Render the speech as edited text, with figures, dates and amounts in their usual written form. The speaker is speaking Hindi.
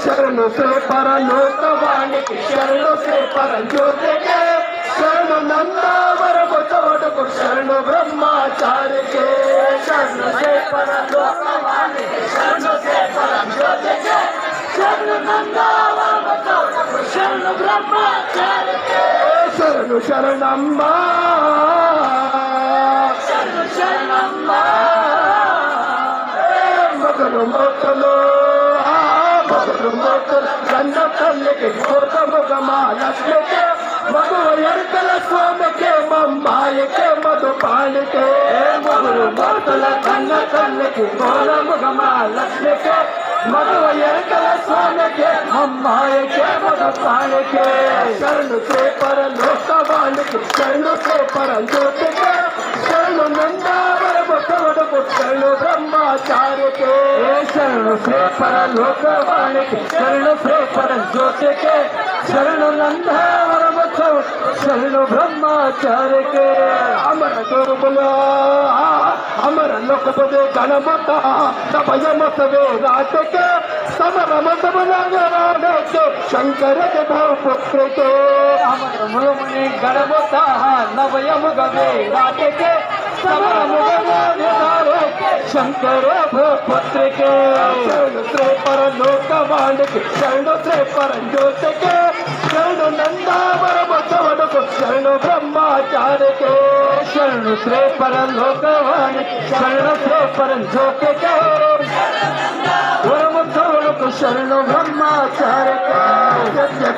शरण से परलोकवाणी के शरण से परज्योत के शरण नंदावर बचोट को शरण ब्रह्मचार्य के शरण से परलोकवाणी के शरण से परज्योत के शरण नंदावर बचोट को शरण ब्रह्मचार्य के शरण शरणम्बा शरण शरणम्बा मगन मोकलो गंध कल्ले के गौतम गमालक्ष्मी के मधुयर्कल स्वामी के मम्बाय के मधुपाल के मधुर मोतल गंध कल्ले के गौतम गमालक्ष्मी के मधुयर्कल स्वामी के मम्बाय के मधुपाल के शरण से परलोकवाण के शरण से परज्योत के शरण नंदावर बसवड़ को शरण ब्रह्मचार्य के शरण से परलोकवाण के शरण से परज्योत के शरण नंदावर बसवड़ शरण ब्रह्मचार्य के अमर दुर्बला अमर लोकपदे गणमता तपय मत वेदात के समर मत बलागराड के शंकर के भाव पुत्र के अमर मुनि गणमता नवयम गवेदात के समर मुगधारे के शंकर भाव पुत्र के शरण से परलोकवाण के शरण से परज्योत के शरण नंदावर बसवड़ को शरण ब्रह्मचार्य के शरण से परलोकवाण शरण से परज्योत के शरण ब्रह्मचार्य के